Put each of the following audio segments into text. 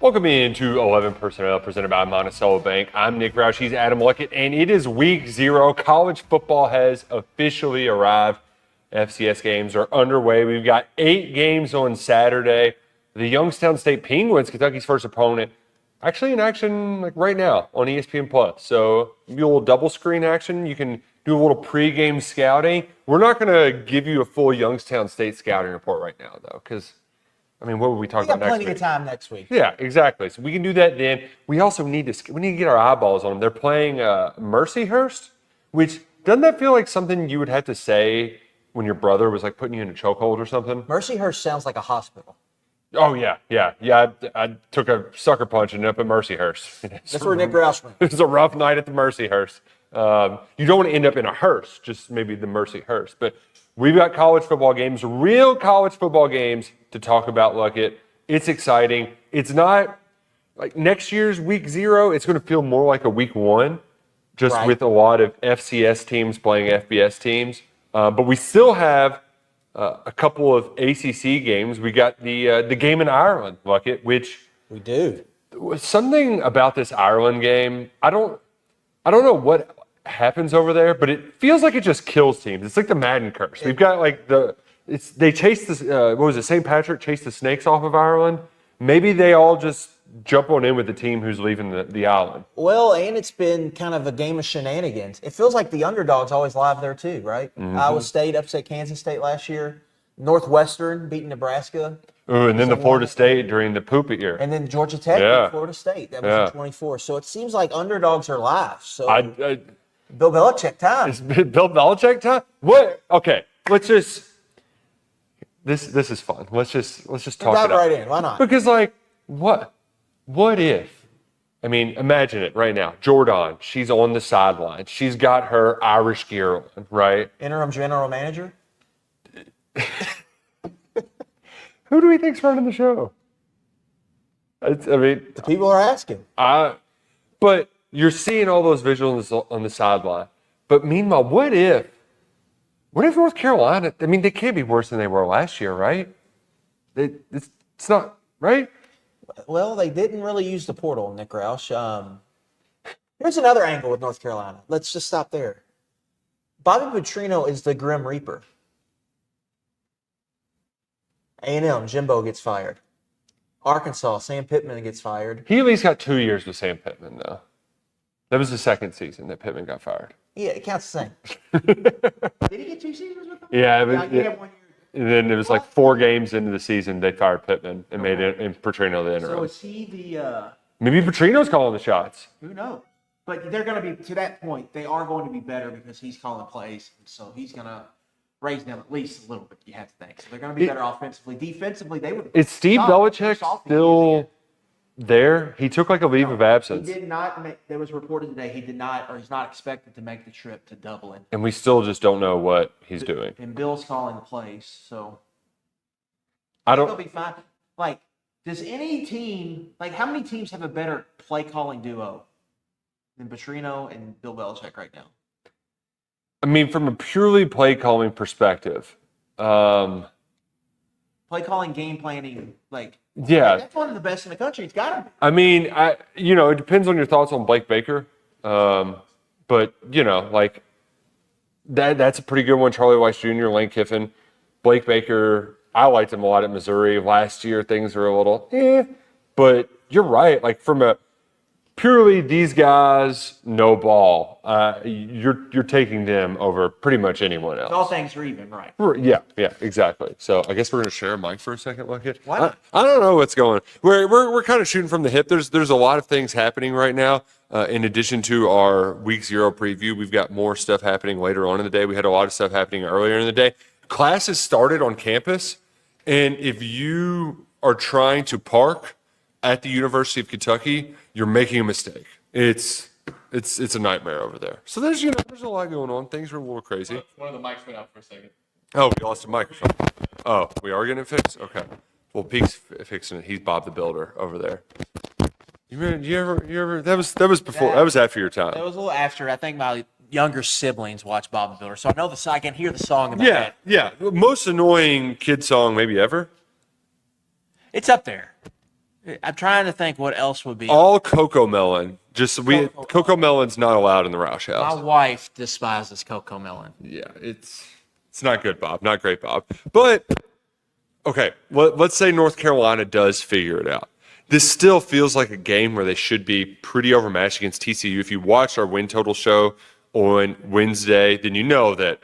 Welcome into 11 Personnel presented by Monticello Bank. I'm Nick Roush, he's Adam Luckett, and it is week 0. College football has officially arrived. FCS games are underway. We've got 8 games on Saturday. The Youngstown State Penguins, Kentucky's first opponent, actually in action like right now on ESPN Plus. So you a little double screen action. You can do a little pregame scouting. We're not going to give you a full Youngstown State scouting report right now, though, because I mean, what would we talk about next week? We got plenty of time next week. Yeah, exactly. So we can do that then. We also need to get our eyeballs on them. They're playing Mercyhurst, which doesn't that feel like something you would have to say when your brother was like putting you in a chokehold or something? Mercyhurst sounds like a hospital. Oh yeah. I took a sucker punch and ended up at Mercyhurst. That's where Nick Roush went. It was a rough night at the Mercyhurst. You don't want to end up in a hearse, just maybe the Mercyhurst. But we've got college football games, real college football games to talk about, Luckett. It's exciting. It's not like next year's week 0. It's going to feel more like a week 1, just right, with a lot of FCS teams playing FBS teams. But we still have a couple of ACC games. We got the game in Ireland, Luckett, which we do. Something about this Ireland game. I don't know what happens over there, but it feels like it just kills teams. It's like the Madden curse. We've got like they chased this. What was it? St. Patrick chased the snakes off of Ireland. Maybe they all just jump on in with the team who's leaving the island. Well, and it's been kind of a game of shenanigans. It feels like the underdog's always live there too, right? Mm-hmm. Iowa State upset Kansas State last year. Northwestern beating Nebraska. Ooh, and then the Florida State during the poop year. And then Georgia Tech beat Florida State. That was in 24. So it seems like underdogs are live. So Bill Belichick time. It's Bill Belichick time? What? Okay, let's just this is fun. Let's just talk dive it out. right in. Why not? Because like what if? I mean, imagine it right now. Jordan, she's on the sideline. She's got her Irish gear on, right? Interim general manager. Who do we think's running the show? I mean, the people are asking. But you're seeing all those visuals on the sideline. But meanwhile, what if North Carolina? I mean, they can't be worse than they were last year, right? It's not right. Well, they didn't really use the portal, Nick Roush. Here's another angle with North Carolina. Let's just stop there. Bobby Petrino is the Grim Reaper. A&M, Jimbo gets fired. Arkansas, Sam Pittman gets fired. He at least got 2 years with Sam Pittman, though. That was the second season that Pittman got fired. Yeah, it counts the same. Did he get 2 seasons with them? Yeah, he had 1 year. And then it was like 4 games into the season they fired Pittman and made it in Petrino the interim. So is he the? Maybe Petrino's calling the shots. Who knows? But they're going to be to that point. They are going to be better because he's calling plays, so he's going to raise them at least a little bit. You have to think. So they're going to be better offensively. Defensively, they would. Is Steve Belichick still there? He took like a leave of absence. He did not make. There was reported today he did not, or he's not expected to make the trip to Dublin. And we still just don't know what he's doing. And Bill's calling the plays, so I don't. They'll be fine. Like, does any team how many teams have a better play calling duo than Petrino and Bill Belichick right now? I mean, from a purely play calling perspective, play calling, game planning, that's one of the best in the country. It's got to be. I mean, it depends on your thoughts on Blake Baker, but that's a pretty good one. Charlie Weiss Jr., Lane Kiffin, Blake Baker. I liked him a lot at Missouri last year. Things were a little, but you're right. Like from a purely these guys, no ball. You're taking them over pretty much anyone else. All things are even, right? Yeah, exactly. So I guess we're gonna share a mic for a second, Luckett. Why not? I don't know what's going on. We're kind of shooting from the hip. There's a lot of things happening right now. In addition to our week 0 preview, we've got more stuff happening later on in the day. We had a lot of stuff happening earlier in the day. Classes started on campus, and if you are trying to park at the University of Kentucky, you're making a mistake. It's a nightmare over there. So there's a lot going on. Things are a little crazy. One of the mics went out for a second. Oh, we lost a microphone. Oh, we are getting it fixed? Okay. Well, Pete's fixing it. He's Bob the Builder over there. You ever that was before that was after your time. That was a little after. I think my younger siblings watch Bob the Builder, so I know I can hear the song in my head. Yeah. Most annoying kid song maybe ever. It's up there. I'm trying to think what else would be. All Cocoa Melon. Cocoa Melon's not allowed in the Roush My house. wife despises Cocoa Melon. Yeah, it's not good, Bob. Not great, Bob. But okay, let's say North Carolina does figure it out. This still feels like a game where they should be pretty overmatched against TCU. If you watch our win total show on Wednesday, then you know that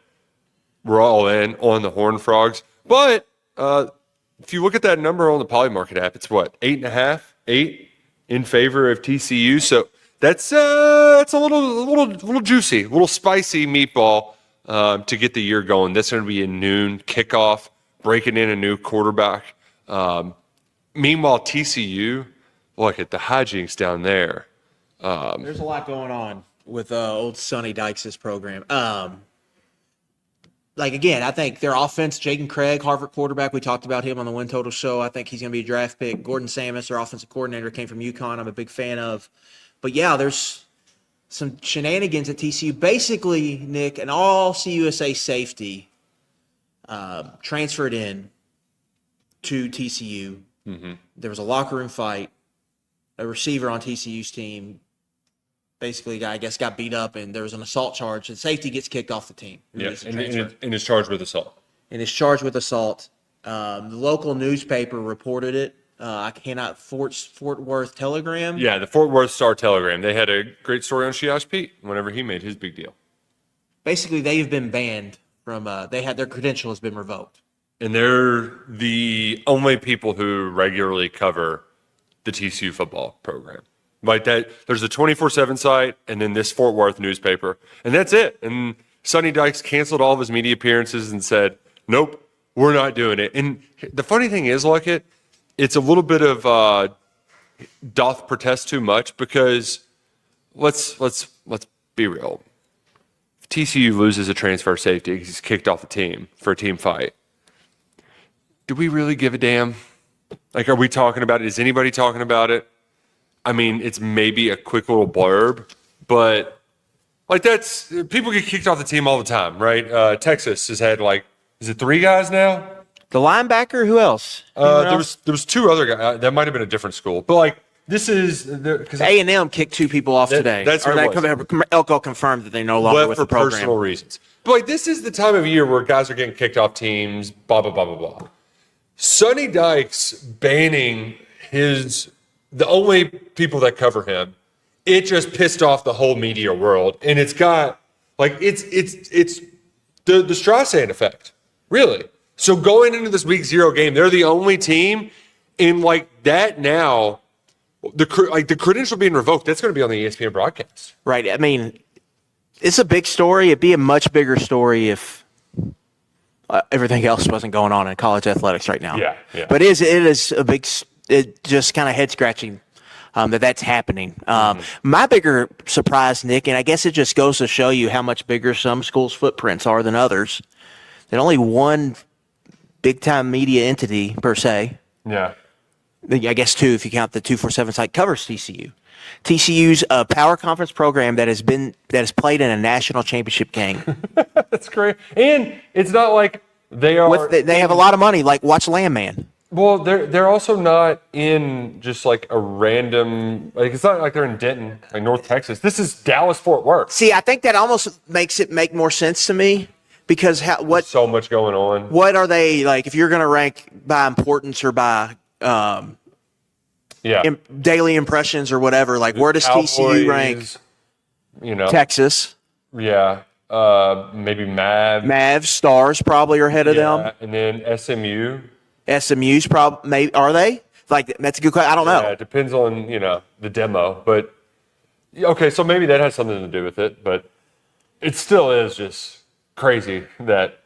we're all in on the Horned Frogs. But if you look at that number on the Polymarket app, it's what, 8.5, 8 in favor of TCU. So that's a little juicy, a little spicy meatball to get the year going. That's going to be a noon kickoff, breaking in a new quarterback. Meanwhile, TCU, look at the hijinks down there. There's a lot going on with old Sonny Dykes' program. Again, I think their offense, Jaden Craig, Harvard quarterback, we talked about him on the win total show. I think he's going to be a draft pick. Gordon Samus, their offensive coordinator, came from UConn. I'm a big fan of. But yeah, there's some shenanigans at TCU. Basically, Nick, an all CUSA safety transferred in to TCU. Mm-hmm. There was a locker room fight. A receiver on TCU's team basically, I guess, got beat up, and there was an assault charge. And safety gets kicked off the team. Yes, and is charged with assault. And is charged with assault. The local newspaper reported it. Fort Worth Telegram. Yeah, the Fort Worth Star Telegram. They had a great story on Shiash Pete whenever he made his big deal. Basically, they've been banned from. Their credential has been revoked. And they're the only people who regularly cover the TCU football program. Like that, there's a 24/7 site and then this Fort Worth newspaper, and that's it. And Sonny Dykes canceled all of his media appearances and said, "Nope, we're not doing it." And the funny thing is, it's a little bit of doth protest too much, because let's be real. If TCU loses a transfer safety, he's kicked off the team for a team fight. Do we really give a damn? Are we talking about it? Is anybody talking about it? I mean, it's maybe a quick little blurb, but that's people get kicked off the team all the time, right? Texas has had is it 3 guys now? The linebacker, who else? There was 2 other guys. That might have been a different school, but this is because A&M kicked 2 people off today. That's what it was. Elko confirmed that they're no longer with the program for personal reasons. But this is the time of year where guys are getting kicked off teams. Blah blah blah blah blah. Sonny Dykes banning the only people that cover him, it just pissed off the whole media world, and it's got it's the Streisand effect, really. So going into this week 0 game, they're the only team in that now. The credential being revoked, that's going to be on the ESPN broadcast, right? I mean, it's a big story. It'd be a much bigger story if everything else wasn't going on in college athletics right now. Yeah. But it is a big. It just kind of head scratching that's happening. My bigger surprise, Nick, and I guess it just goes to show you how much bigger some schools' footprints are than others, that only one big-time media entity, per se, Yeah. I guess 2 if you count the 247 site, covers TCU. TCU's a power conference program that has played in a national championship game. That's great. And it's not like they are. They have a lot of money, watch Landman. Well, they're also not in just a random. It's not like they're in Denton, North Texas. This is Dallas Fort Worth. See, I think that almost makes it make more sense to me, because There's so much going on. What are they if you're going to rank by importance or by daily impressions or whatever? Where does Cowboys, TCU rank? Texas. Yeah. Maybe Mavs, Stars probably are ahead of them, and then SMU. SMU's probably, maybe, are they? That's a good question. I don't know. Yeah, it depends on, the demo. But, okay, so maybe that has something to do with it. But it still is just crazy that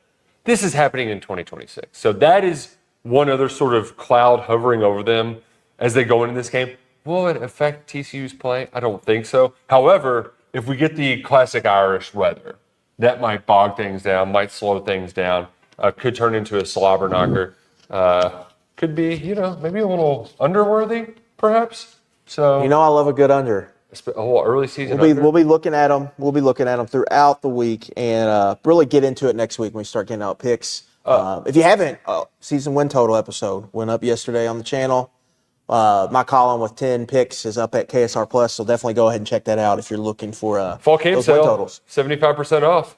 this is happening in 2026. So that is one other sort of cloud hovering over them as they go into this game. Will it affect TCU's play? I don't think so. However, if we get the classic Irish weather, that might bog things down, might slow things down, could turn into a slobber knocker. Could be, maybe a little underworthy, perhaps. So I love a good under. A whole early season. We'll be looking at them. We'll be looking at them throughout the week, and really get into it next week when we start getting out picks. If you haven't, season win total episode went up yesterday on the channel. My column with 10 picks is up at KSR Plus, so definitely go ahead and check that out if you're looking for Fall camp those win sale, totals. 75% off.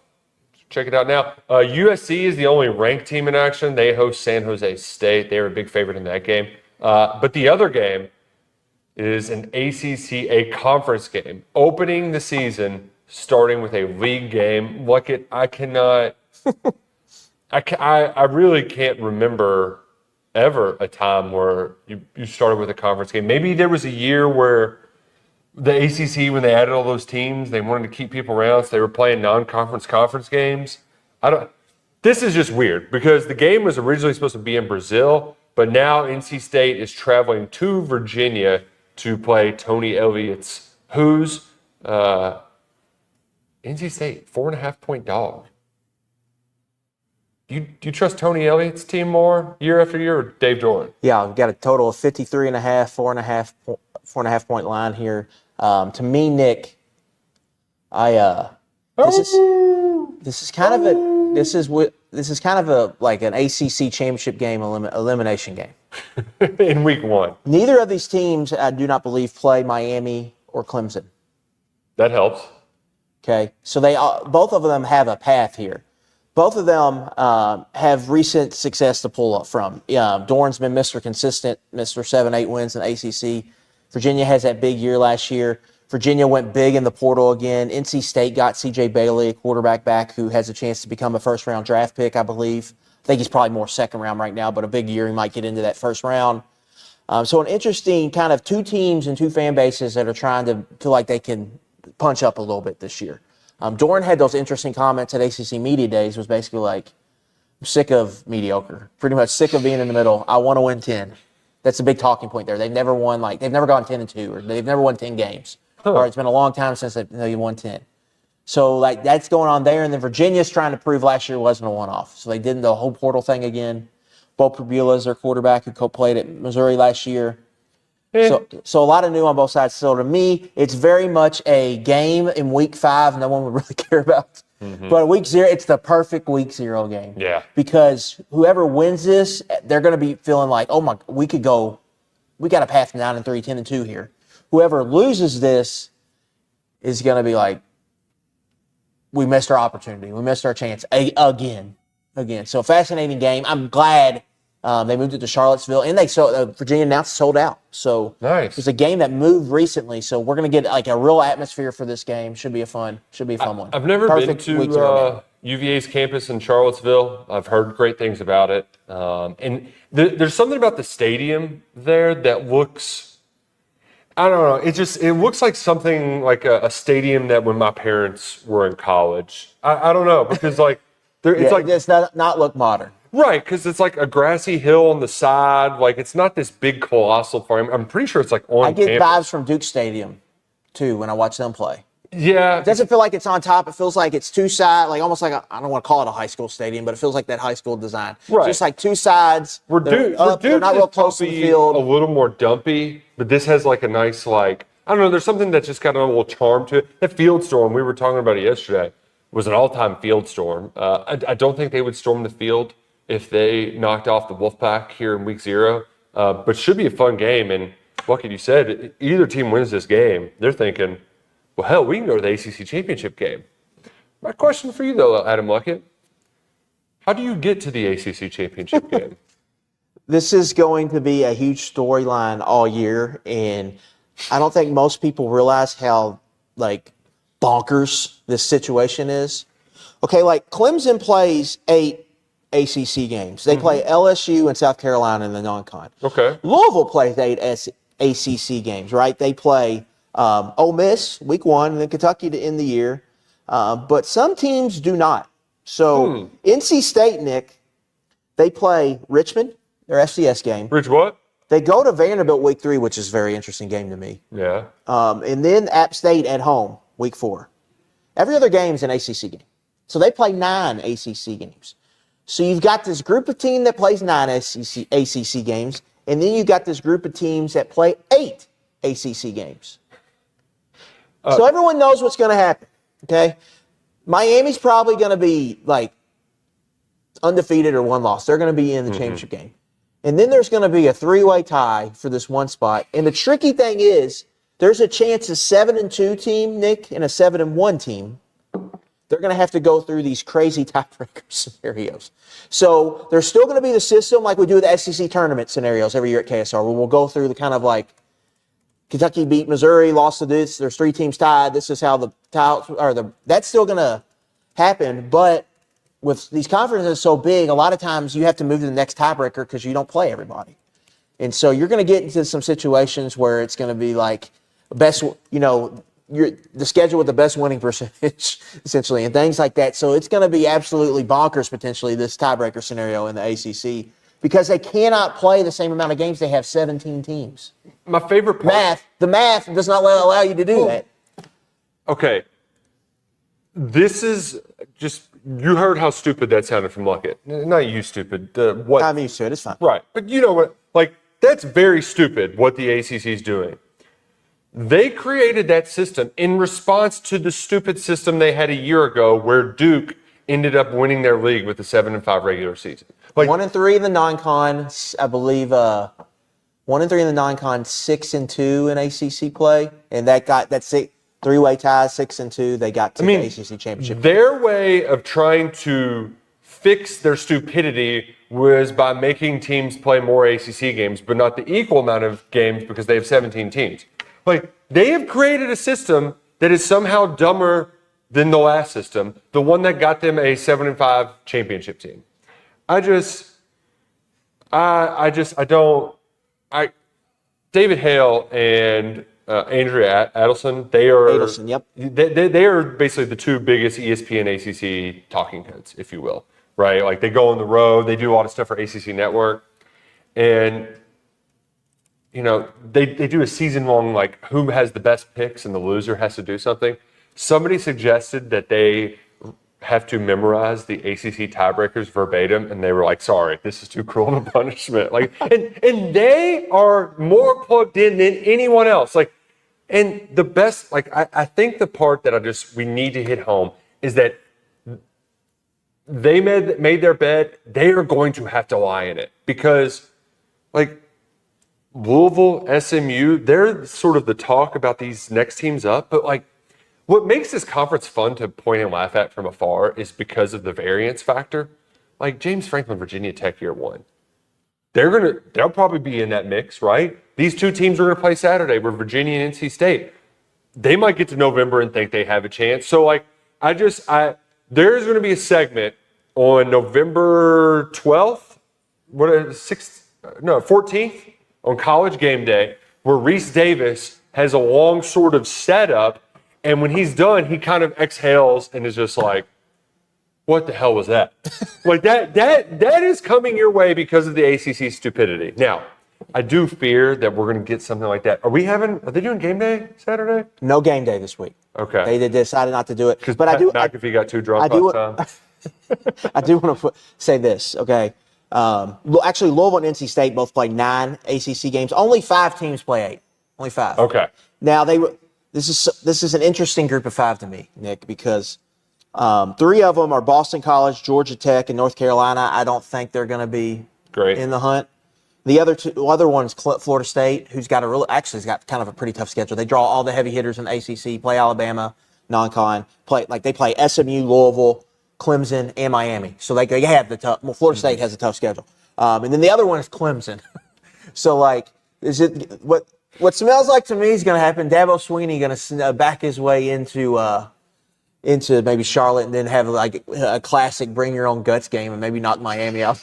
Check it out now. USC is the only ranked team in action. They host San Jose State. They were a big favorite in that game. But the other game is an ACC, a conference game, opening the season, starting with a league game. I really can't remember ever a time where you started with a conference game. Maybe there was a year where the ACC, when they added all those teams, they wanted to keep people around, so they were playing non-conference conference games. This is just weird because the game was originally supposed to be in Brazil, but now NC State is traveling to Virginia to play Tony Elliott's Who's. NC State, 4.5-point dog. Do you trust Tony Elliott's team more year after year or Dave Doran? Yeah, I've got a total of 53.5, 4.5 point line here. To me, Nick, this is kind of a like an ACC championship game elimination game. In week one. Neither of these teams, I do not believe, play Miami or Clemson. That helps. Okay, so both of them have a path here. Both of them have recent success to pull up from. Doran's been Mr. Consistent, Mr. 7-8 wins in ACC. Virginia has that big year last year. Virginia went big in the portal again. NC State got C.J. Bailey, a quarterback back who has a chance to become a first-round draft pick, I believe. I think he's probably more second round right now, but a big year he might get into that first round. So an interesting kind of two teams and two fan bases that are trying to feel like they can punch up a little bit this year. Doran had those interesting comments at ACC Media Days, was basically like, I'm sick of mediocre, pretty much sick of being in the middle. I want to win 10. That's a big talking point there. They've never won, they've never gone 10-2, or they've never won 10 games. Or it's been a long time since they won 10. So that's going on there. And then Virginia's trying to prove last year wasn't a one-off. So they did the whole portal thing again. Bo Pribula is their quarterback who co-played at Missouri last year. So a lot of new on both sides. So to me, it's very much a game in week 5 no one would really care about. Mm-hmm. But week 0, it's the perfect week 0 game. Yeah. Because whoever wins this, they're going to be feeling like, oh my, we got a path from 9-3, 10-2 here. Whoever loses this is going to be like, we missed our opportunity. We missed our chance again. So fascinating game. I'm glad they moved it to Charlottesville, and Virginia announced sold out. So nice. It was a game that moved recently. So we're going to get like a real atmosphere for this game. Should be a fun one. I've never been to UVA's campus in Charlottesville. I've heard great things about it. And there's something about the stadium there that looks, I don't know. It looks like something like a stadium that when my parents were in college. I don't know, because it's not look modern. Right, because it's like a grassy hill on the side. Like, it's not this big colossal farm. I'm pretty sure it's like on campus. I get vibes from Duke Stadium too when I watch them play. Yeah. It doesn't feel like it's on top. It feels like it's two sides, like almost like I don't want to call it a high school stadium, but it feels like that high school design. Right. Just like two sides. They're not real close to the field. A little more dumpy, but this has like a nice, like, I don't know, there's something that's just got a little charm to it. That field storm, we were talking about it yesterday, was an all-time field storm. I don't think they would storm the field if they knocked off the Wolfpack here in week 0, but should be a fun game. And Bucket, you said either team wins this game, they're thinking, well, hell, we can go to the ACC championship game. My question for you, though, Adam Luckett, how do you get to the ACC championship game? This is going to be a huge storyline all year, and I don't think most people realize how, bonkers this situation is. Okay, Clemson plays 8 ACC games. They play LSU and South Carolina in the non-con. Okay. Louisville plays 8 ACC games, right? They play Ole Miss week 1 and then Kentucky to end the year. But some teams do not. So NC State, Nick, they play Richmond, their FCS game. Rich what? They go to Vanderbilt week 3, which is a very interesting game to me. Yeah. And then App State at home week 4. Every other game is an ACC game. So they play 9 ACC games. So you've got this group of team that plays 9 ACC games, and then you've got this group of teams that play 8 ACC games. So everyone knows what's going to happen, okay? Miami's probably going to be, undefeated or 1 loss. They're going to be in the championship game. And then there's going to be a three-way tie for this one spot. And the tricky thing is, there's a chance a 7-2 team, Nick, and a 7-1 team, they're going to have to go through these crazy tiebreaker scenarios. So there's still going to be the system like we do with the SEC tournament scenarios every year at KSR, where we'll go through the kind of like Kentucky beat Missouri, lost to this. There's three teams tied. This is how the that's still going to happen. But with these conferences so big, a lot of times you have to move to the next tiebreaker because you don't play everybody. And so you're going to get into some situations where it's going to be like best, the schedule with the best winning percentage, essentially, and things like that. So it's going to be absolutely bonkers, potentially, this tiebreaker scenario in the ACC, because they cannot play the same amount of games. They have 17 teams. My favorite part. The math does not allow you to do that. Okay. This is just, you heard how stupid that sounded from Luckett. Not you stupid. What? I'm used to it. It's fine. Right. But you know what? Like, that's very stupid what the ACC is doing. They created that system in response to the stupid system they had a year ago where Duke ended up winning their league with a 7-5 regular season. Like 1-3 in the non-con, I believe. 1-3 in the non-con, 6-2 in ACC play, and that's it. Three-way tie, 6-2. They got to the ACC championship. Their way of trying to fix their stupidity was by making teams play more ACC games, but not the equal amount of games because they have 17 teams. Like, they have created a system that is somehow dumber than the last system, the one that got them a 7-5 championship team. David Hale and Andrea Adelson, they are basically the two biggest ESPN ACC talking heads, if you will, right? Like, they go on the road, they do a lot of stuff for ACC Network, and they do a season-long, like, who has the best picks and the loser has to do something. Somebody suggested that they have to memorize the ACC tiebreakers verbatim, and they were like, sorry, this is too cruel of a punishment. Like, and they are more plugged in than anyone else. Like, and the best, like, I think the part that we need to hit home is that they made their bed, they are going to have to lie in it. Because, like, Louisville, SMU, they're sort of the talk about these next teams up. But, like, what makes this conference fun to point and laugh at from afar is because of the variance factor. Like, James Franklin, Virginia Tech year one. They'll probably be in that mix, right? These two teams are going to play Saturday. We're Virginia and NC State. They might get to November and think they have a chance. So, like, there's going to be a segment on November 12th, 14th, on College Game Day, where Reese Davis has a long sort of setup, and when he's done, he kind of exhales and is just like, what the hell was that? Like, that is coming your way because of the ACC stupidity. Now, I do fear that we're going to get something like that. Are they doing game day Saturday? No game day this week. Okay. They decided not to do it. Because McAfee got too drunk last time. I do want to say this, okay? Actually, Louisville and NC State both play 9 ACC games. Only 5 teams play 8. Only 5. Okay. Now, this is an interesting group of 5 to me, Nick, because 3 of them are Boston College, Georgia Tech, and North Carolina. I don't think they're going to be great in the hunt. The other one's Florida State, who's got kind of a pretty tough schedule. They draw all the heavy hitters in the ACC, play Alabama, non-con, they play SMU, Louisville, Clemson, and Miami. So they have the tough. Well, Florida State has a tough schedule, and then the other one is Clemson. So, like, is it what smells like to me is going to happen? Dabo Swinney going to back his way into maybe Charlotte, and then have like a classic bring your own guts game, and maybe knock Miami out.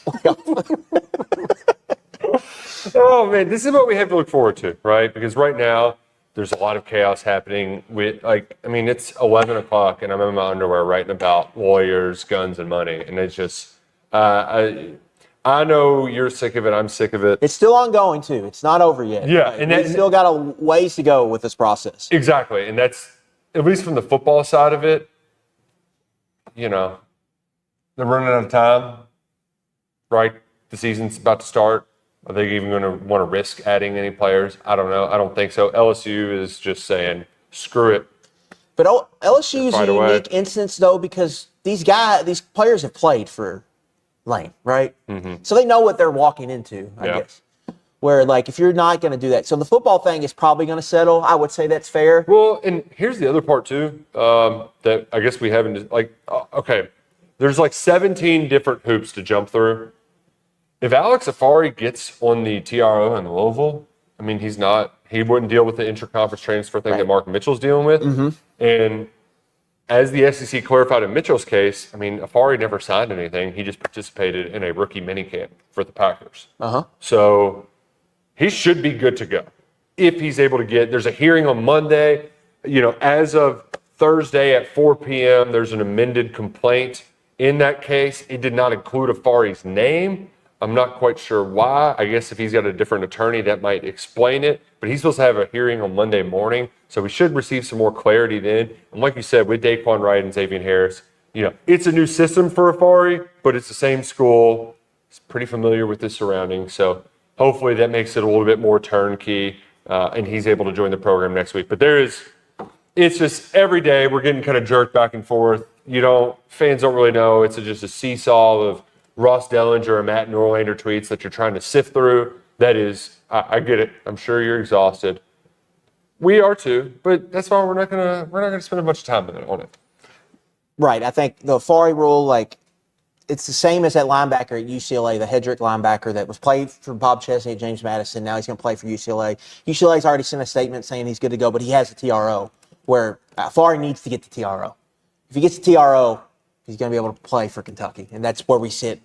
Oh man, this is what we have to look forward to, right? Because right now there's a lot of chaos happening. It's 11 o'clock, and I'm in my underwear writing about lawyers, guns, and money, and it's just I know you're sick of it. I'm sick of it. It's still ongoing too. It's not over yet. Yeah, and we still got a ways to go with this process. Exactly, and that's at least from the football side of it. They're running out of time, right? The season's about to start. Are they even going to want to risk adding any players? I don't know. I don't think so. LSU is just saying, screw it. But LSU is a unique instance, though, because these players have played for lane, right? So they know what they're walking into, I guess. Where, like, if you're not going to do that. So the football thing is probably going to settle. I would say that's fair. Well, and here's the other part, too, that I guess we haven't, okay, there's like 17 different hoops to jump through. If Alex Afari gets on the TRO in Louisville, I mean, he wouldn't deal with the interconference transfer thing that Mark Mitchell's dealing with. And as the SEC clarified in Mitchell's case, I mean, Afari never signed anything. He just participated in a rookie minicamp for the Packers. So he should be good to go if he's able to there's a hearing on Monday. As of Thursday at 4 p.m., there's an amended complaint in that case. It did not include Afari's name. I'm not quite sure why. I guess if he's got a different attorney, that might explain it. But he's supposed to have a hearing on Monday morning, so we should receive some more clarity then. And like you said, with Daquan Wright and Xavier Harris, it's a new system for Afari, but it's the same school. He's pretty familiar with the surroundings, so hopefully that makes it a little bit more turnkey, and he's able to join the program next week. But it's just every day we're getting kind of jerked back and forth. Fans don't really know. It's just a seesaw of Ross Dellinger and Matt Norlander tweets that you're trying to sift through. That is, I get it. I'm sure you're exhausted. We are too, but that's why we're not gonna spend much time on it. Right. I think the Afari rule, it's the same as that linebacker at UCLA, the Hedrick linebacker that was played for Bob Chesney at James Madison. Now he's going to play for UCLA. UCLA's already sent a statement saying he's good to go, but he has a TRO, where Afari needs to get the TRO. If he gets the TRO, he's going to be able to play for Kentucky, and that's where we sit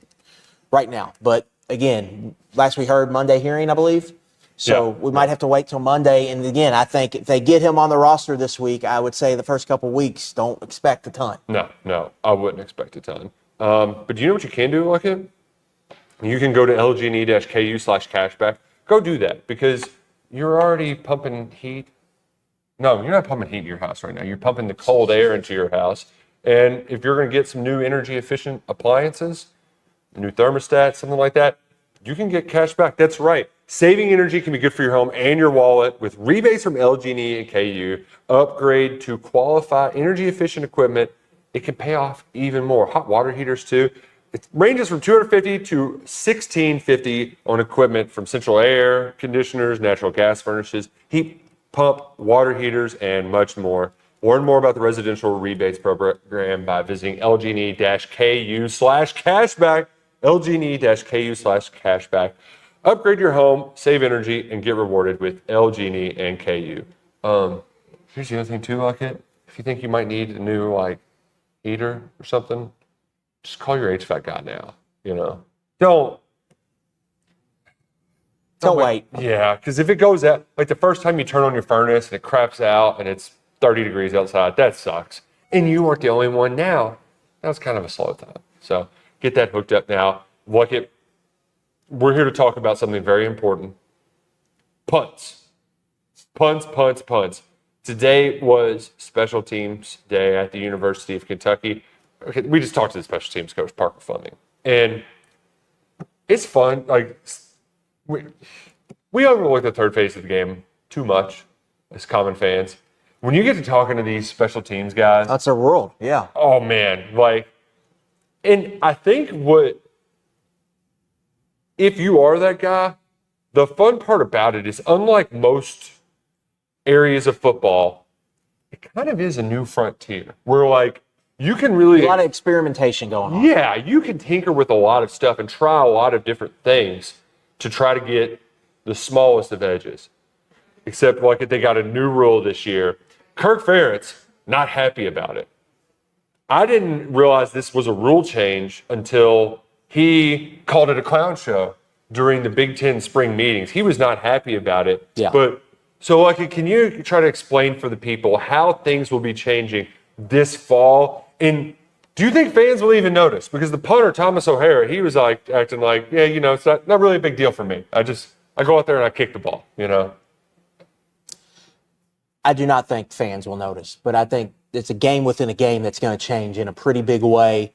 right now. But again, last we heard, Monday hearing, I believe. So we might have to wait till Monday. And again, I think if they get him on the roster this week, I would say the first couple weeks, don't expect a ton. No, I wouldn't expect a ton. But do you know what you can do, like it? You can go to lgne-ku/cashback. Go do that, because you're already pumping heat. No, you're not pumping heat in your house right now. You're pumping the cold air into your house. And if you're going to get some new energy efficient appliances, new thermostat, something like that, you can get cash back. That's right. Saving energy can be good for your home and your wallet with rebates from LG&E and KU. Upgrade to qualify energy efficient equipment. It can pay off even more. Hot water heaters too. It ranges from $250 to $1,650 on equipment from central air conditioners, natural gas furnaces, heat pump, water heaters, and much more. Learn more about the residential rebates program by visiting lgne-ku/cashback. lgne-ku/cashback. Upgrade your home, save energy, and get rewarded with LG&E and KU. Here's the other thing too, like it. If you think you might need a new heater or something, just call your HVAC guy now. Don't wait. Yeah, because if it goes out, the first time you turn on your furnace and it craps out and it's 30 degrees outside, that sucks. And you aren't the only one now. That's kind of a slow time. So get that hooked up now. We're here to talk about something very important. Punts. Today was Special Teams Day at the University of Kentucky. Okay, we just talked to the special teams coach, Parker Fleming. And it's fun. We overlook the third phase of the game too much as common fans. When you get to talking to these special teams guys, That's a world, yeah. oh man, and I think if you are that guy, the fun part about it is, unlike most areas of football, it kind of is a new frontier where you can really A lot of experimentation going on. yeah, you can tinker with a lot of stuff and try a lot of different things to try to get the smallest of edges. Except they got a new rule this year. Kirk Ferentz, not happy about it. I didn't realize this was a rule change until he called it a clown show during the Big Ten spring meetings. He was not happy about it. Yeah. But can you try to explain for the people how things will be changing this fall? And do you think fans will even notice? Because the punter, Thomas O'Hara, he was acting it's not really a big deal for me. I go out there and I kick the ball, I do not think fans will notice, but I think it's a game within a game that's going to change in a pretty big way.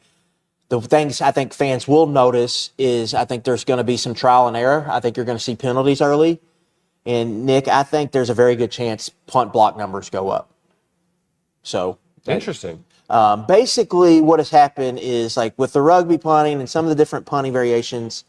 The things I think fans will notice is I think there's going to be some trial and error. I think you're going to see penalties early. And, Nick, I think there's a very good chance punt block numbers go up. So Interesting. Basically, what has happened is like with the rugby punting and some of the different punting variations,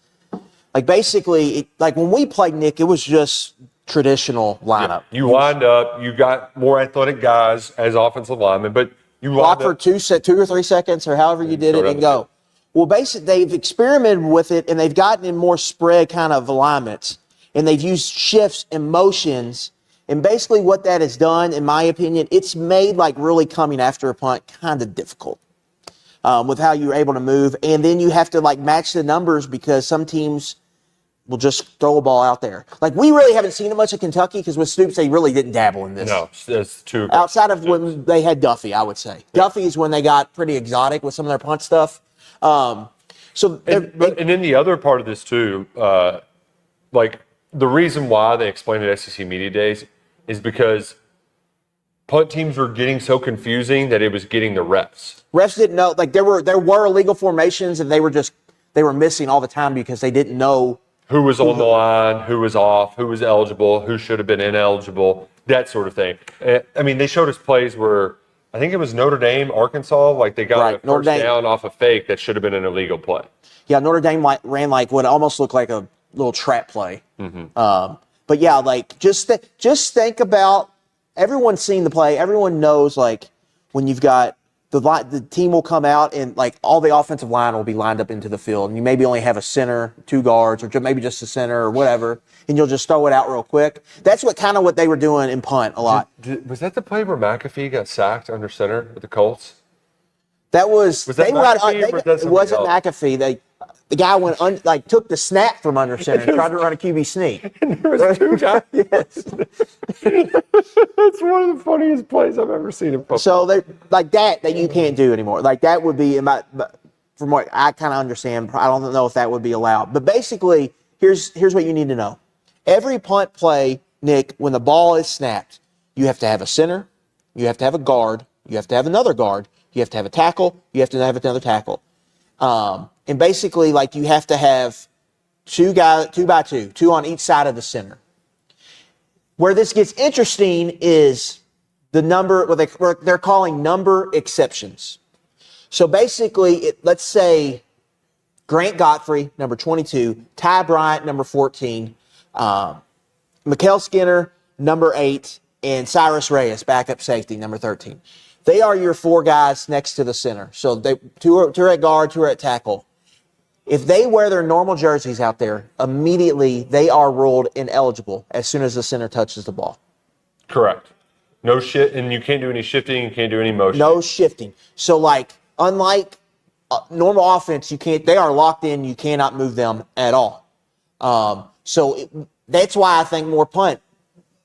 like basically, like when we played, Nick, it was just traditional lineup. You wind up, you got more athletic guys as offensive linemen, but you Block wind for up, 2 or 3 seconds or however you did go it down and the go. field. Well, basically, they've experimented with it and they've gotten in more spread kind of alignments and they've used shifts and motions. And basically what that has done, in my opinion, it's made like really coming after a punt kind of difficult with how you're able to move. And then you have to like match the numbers because some teams will just throw a ball out there. Like we really haven't seen it much at Kentucky because with Stoops, they really didn't dabble in this. no, it's too Outside of when they had Duffy, I would say. Yeah. Duffy is when they got pretty exotic with some of their punt stuff. And then the other part of this too, like the reason why they explained at SEC Media Days is because punt teams were getting so confusing that it was getting the refs. Refs didn't know. Like there were illegal formations, and they were missing all the time because they didn't know Who was on the line, who was off, who was eligible, who should have been ineligible, that sort of thing. I mean, they showed us plays where I think it was Notre Dame, Arkansas, like they got a first down off a fake that should have been an illegal play. Yeah, Notre Dame ran like what almost looked like a little trap play. But yeah, like just think about everyone's seen the play. Everyone knows like when you've got the team will come out and like all the offensive line will be lined up into the field, and you maybe only have a center, 2 guards, or maybe just a center or whatever, and you'll just throw it out real quick. That's what they were doing in punt a lot. Was that the play where McAfee got sacked under center with the Colts? That was that McAfee or was that it wasn't somebody else? McAfee. The guy went took the snap from under center and tried to run a QB sneak. There was 2 guys. Yes. That's one of the funniest plays I've ever seen in football. So they like that you can't do anymore. Like that would be from what I kind of understand. I don't know if that would be allowed. But basically, here's what you need to know. Every punt play, Nick, when the ball is snapped, you have to have a center, you have to have a guard, you have to have another guard, you have to have a tackle, you have to have another tackle. And basically, like you have to have 2 guys, 2 by 2, 2 on each side of the center. Where this gets interesting is the number, what they're calling number exceptions. So basically, let's say Grant Godfrey, number 22, Ty Bryant, number 14, Mikael Skinner, number 8, and Cyrus Reyes, backup safety, number 13. They are your 4 guys next to the center. So 2 are at guard, 2 are at tackle. If they wear their normal jerseys out there, immediately they are ruled ineligible as soon as the center touches the ball. Correct. No shit, and you can't do any shifting, you can't do any motion. No shifting. So like, unlike normal offense, they are locked in, you cannot move them at all. That's why I think more punt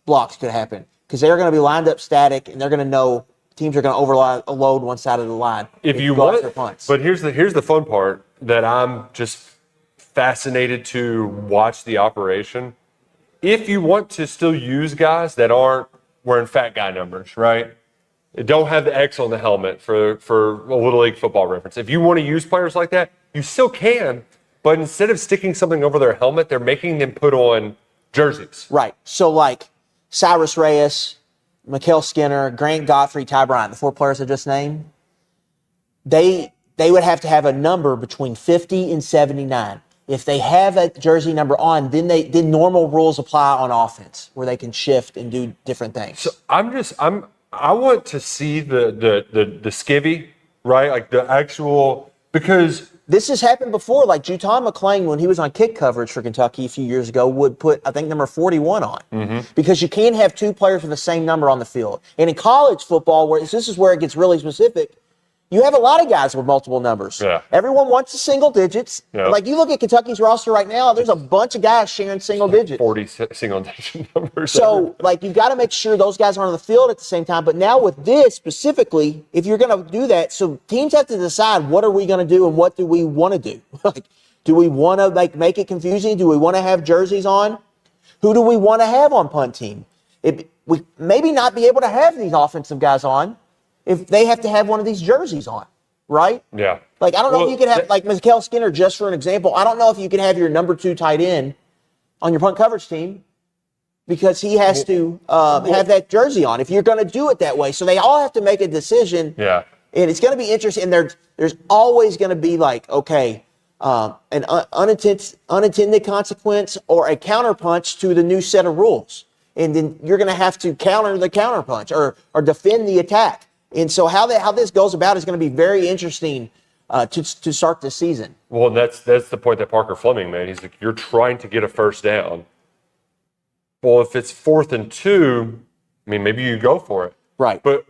blocks could happen because they're going to be lined up static and they're going to know teams are going to overload one side of the line. If you want, but here's the fun part that I'm just fascinated to watch the operation. If you want to still use guys that aren't wearing fat guy numbers, right? Don't have the X on the helmet for a Little League football reference. If you want to use players like that, you still can, but instead of sticking something over their helmet, they're making them put on jerseys. Right. So like Cyrus Reyes, Mikael Skinner, Grant Godfrey, Ty Bryant, the 4 players I just named, they would have to have a number between 50 and 79. If they have a jersey number on, then normal rules apply on offense where they can shift and do different things. So I want to see the skivvy, right? Like the actual, because this has happened before. Like Juton McClain, when he was on kick coverage for Kentucky a few years ago, would put, I think, number 41 on. Because you can't have 2 players with the same number on the field. And in college football, this is where it gets really specific, you have a lot of guys with multiple numbers. Yeah. Everyone wants the single digits. Yeah. Like you look at Kentucky's roster right now, there's a bunch of guys sharing single digits. 40 single digit numbers. So, like, you've got to make sure those guys are on the field at the same time. But now with this specifically, if you're going to do that, so teams have to decide what are we going to do and what do we want to do. Like, do we want to make it confusing? Do we want to have jerseys on? Who do we want to have on punt team? We maybe not be able to have these offensive guys on if they have to have one of these jerseys on, right? Yeah. Like, I don't know if you could have, like, Mikael Skinner, just for an example, I don't know if you could have your number 2 tight end on your punt coverage team because he has to have that jersey on if you're going to do it that way. So they all have to make a decision. Yeah. And it's going to be interesting. And there's always going to be like, okay, an unintended consequence or a counterpunch to the new set of rules. And then you're going to have to counter the counterpunch or defend the attack. And so how this goes about is going to be very interesting to start the season. Well, that's the point that Parker Fleming made. He's like, you're trying to get a first down. Well, if it's 4th and 2, I mean, maybe you go for it. Right. But,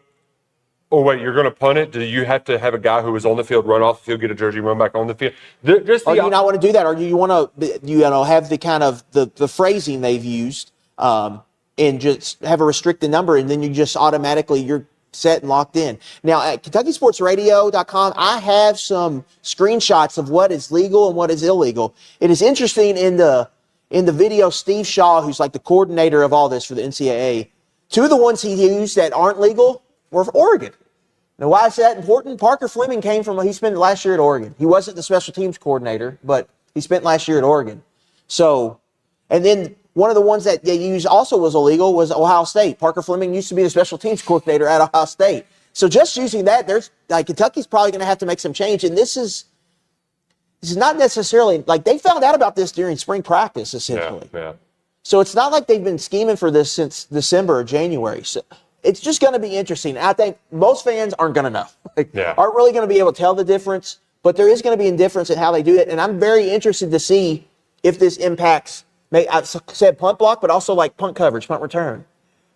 oh, wait, you're going to punt it? Do you have to have a guy who was on the field run off the field, get a jersey, run back on the field? Or do you not want to do that? Or do you want to have the kind of the phrasing they've used and just have a restricted number, and then you just automatically you're set and locked in. Now, at KentuckySportsRadio.com, I have some screenshots of what is legal and what is illegal. It is interesting in the video, Steve Shaw, who's like the coordinator of all this for the NCAA, two of the ones he used that aren't legal were for Oregon. Now, why is that important? Parker Fleming he spent last year at Oregon. He wasn't the special teams coordinator, but he spent last year at Oregon. So, and then one of the ones that they used also was illegal was Ohio State. Parker Fleming used to be the special teams coordinator at Ohio State. So just using that, Kentucky's probably going to have to make some change. And this is not necessarily like they found out about this during spring practice, essentially. Yeah. So it's not like they've been scheming for this since December or January. So it's just going to be interesting. I think most fans aren't going to know. Aren't really going to be able to tell the difference. But there is going to be a difference in how they do it. And I'm very interested to see if this impacts, I said punt block, but also like punt coverage, punt return.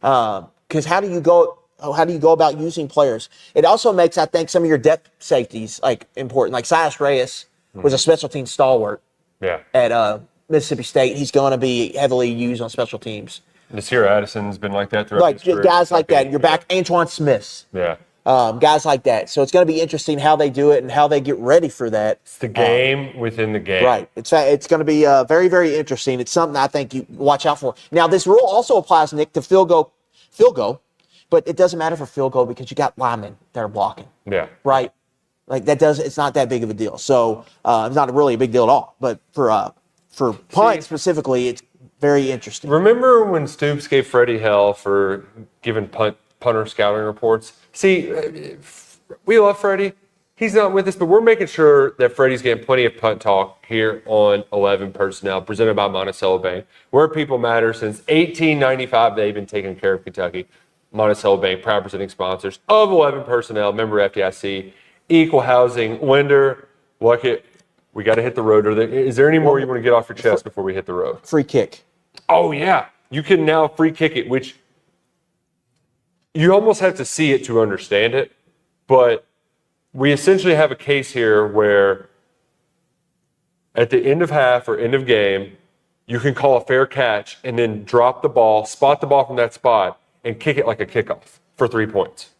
Because how do you go about using players? It also makes, I think, some of your depth safeties like important. Like Sias Reyes was a special team stalwart at Mississippi State. He's going to be heavily used on special teams. Nasir Addison's been like that throughout his career. Guys like that. You're back, Antoine Smith. Yeah. Guys like that. So it's going to be interesting how they do it and how they get ready for that. It's the game within the game. Right. It's going to be very, very interesting. It's something I think you watch out for. Now, this rule also applies, Nick, to field goal, but it doesn't matter for field goal because you got linemen that are blocking. Yeah. Right. Like it's not that big of a deal. So it's not really a big deal at all. But for punt specifically, it's very interesting. Remember when Stoops gave Freddie hell for giving punter scouting reports? See, we love Freddie. He's not with us, but we're making sure that Freddie's getting plenty of punt talk here on 11 Personnel, presented by Monticello Bank, where people matter. Since 1895, they've been taking care of Kentucky. Monticello Bank, proud presenting sponsors of 11 Personnel, member FDIC, equal housing lender. Luckett, we got to hit the road. Is there any more you want to get off your chest before we hit the road? Free kick. Oh, yeah. You can now free kick it, which you almost have to see it to understand it. But we essentially have a case here where at the end of half or end of game, you can call a fair catch and then drop the ball, spot the ball from that spot, and kick it like a kickoff for 3 points.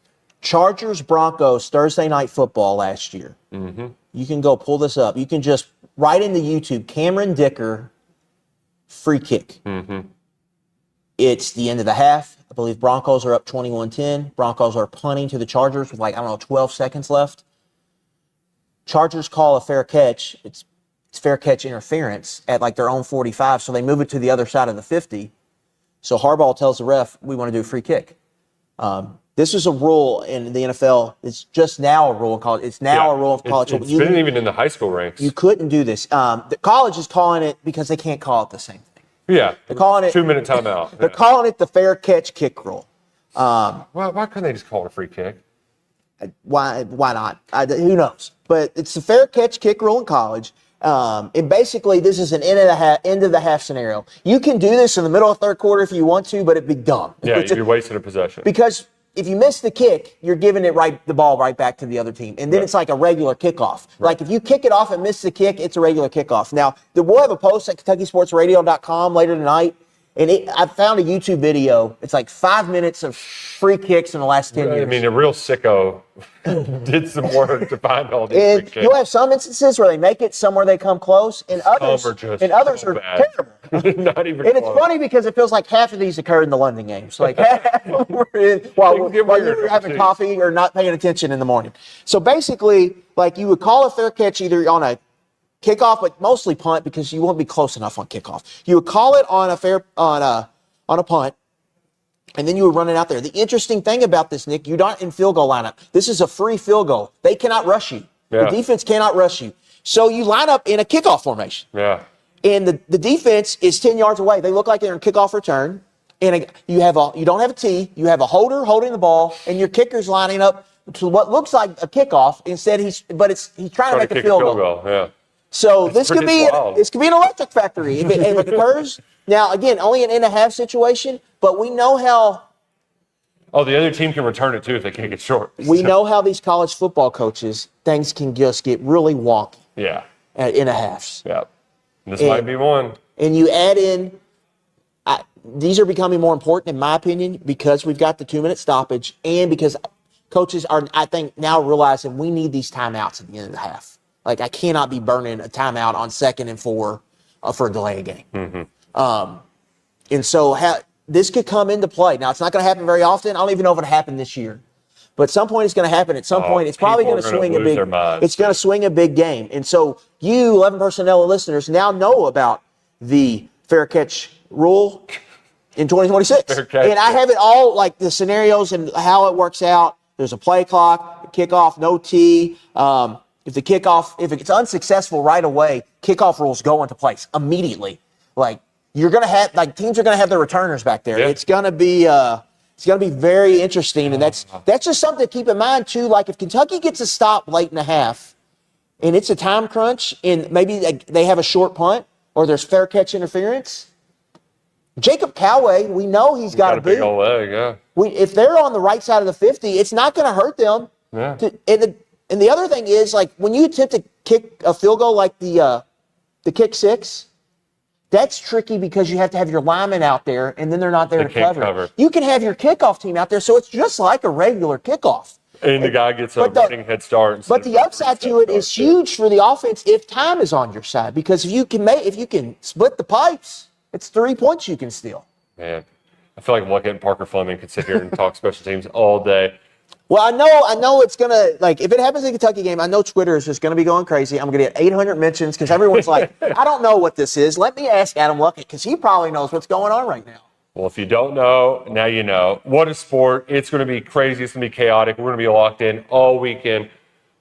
Chargers Broncos Thursday Night Football last year. Mm-hmm. You can go pull this up. You can just write into YouTube, Cameron Dicker free kick. Mm-hmm. It's the end of the half. I believe Broncos are up 21-10. Broncos are punting to the Chargers with 12 seconds left. Chargers call a fair catch. It's fair catch interference at their own 45, so they move it to the other side of the 50. So Harbaugh tells the ref, we want to do a free kick. This is a rule in the NFL. It's just now a rule in college. It's now a rule of college football. It's been even in the high school ranks. You couldn't do this. The college is calling it because they can't call it the same thing. Yeah. They're calling it 2-minute timeout. They're calling it the fair catch kick rule. Why couldn't they just call it a free kick? Why not? Who knows? But it's the fair catch kick rule in college. And basically, this is an end of the half scenario. You can do this in the middle of third quarter if you want to, but it'd be dumb. Yeah, you're wasting a possession. Because if you miss the kick, you're giving the ball right back to the other team. And then it's like a regular kickoff. Right. Like if you kick it off and miss the kick, it's a regular kickoff. Now, we'll have a post at KentuckySportsRadio.com later tonight. And I found a YouTube video. It's 5 minutes of free kicks in the last 10 years. I mean, a real sicko did some work to find all these free kicks. You'll have some instances where they make it, some where they come close, and others are terrible. Not even and close. It's funny because it feels like half of these occurred in the London games. While you're having coffee or not paying attention in the morning. So basically, you would call a fair catch either on a kickoff, but mostly punt because you won't be close enough on kickoff. You would call it on a punt, and then you would run it out there. The interesting thing about this, Nick, you're not in field goal lineup. This is a free field goal. They cannot rush you. Yeah. The defense cannot rush you. So you line up in a kickoff formation. Yeah. And the defense is 10 yards away. They look like they're in kickoff return. And you don't have a tee. You have a holder holding the ball, and your kicker's lining up to what looks like a kickoff. Instead, he's trying to make a kick field goal. Yeah. So this could be wild. an electric factory if it occurs. Now, again, only an in-and-a-half situation, but we know how The other team can return it too if they can't get short. we know how these college football coaches, things can just get really wonky Yeah. at in-and-a-halves. Yeah. This might be one. And you add in, these are becoming more important, in my opinion, because we've got the 2-minute stoppage and because coaches are, I think, now realizing we need these timeouts at the end of the half. Like, I cannot be burning a timeout on 2nd and 4 for a delay of game. Mm-hmm. And so this could come into play. Now, it's not going to happen very often. I don't even know if it'll happen this year. But at some point, it's going to happen. At some point, it's probably going to swing a big. It's going to swing a big game. And so you, 11 personnel listeners, now know about the fair catch rule in 2026. Fair catch. And I have it all, like the scenarios and how it works out. There's a play clock, kickoff, no tee. If it's unsuccessful right away, kickoff rules go into place immediately. Like teams are going to have their returners back there. Yeah. It's going to be very interesting, and that's just something to keep in mind too. Like if Kentucky gets a stop late in the half, and it's a time crunch, and maybe they have a short punt or there's fair catch interference. Jacob Coway, we know he's got a big old leg. Yeah. If they're on the right side of the 50, it's not going to hurt them. Yeah. And the other thing is, like when you attempt to kick a field goal like the kick six, that's tricky because you have to have your linemen out there, and then they're not there to cover. You can have your kickoff team out there, so it's just like a regular kickoff. And the guy gets a running head start. But the upside to it is huge for the offense if time is on your side, because if you can split the pipes, it's 3 points you can steal. Man, I feel like Luckett and Parker Fleming could sit here and talk special teams all day. Well, I know it's going to, like, if it happens in the Kentucky game, I know Twitter is just going to be going crazy. I'm going to get 800 mentions because everyone's like, I don't know what this is. Let me ask Adam Luckett because he probably knows what's going on right now. Well, if you don't know, now you know. What a sport. It's going to be crazy. It's going to be chaotic. We're going to be locked in all weekend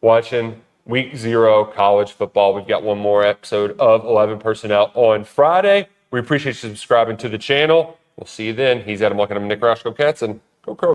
watching Week 0 college football. We've got one more episode of 11 Personnel on Friday. We appreciate you subscribing to the channel. We'll see you then. He's Adam Luckett. I'm Nick Roush. Go Cats and go Crow.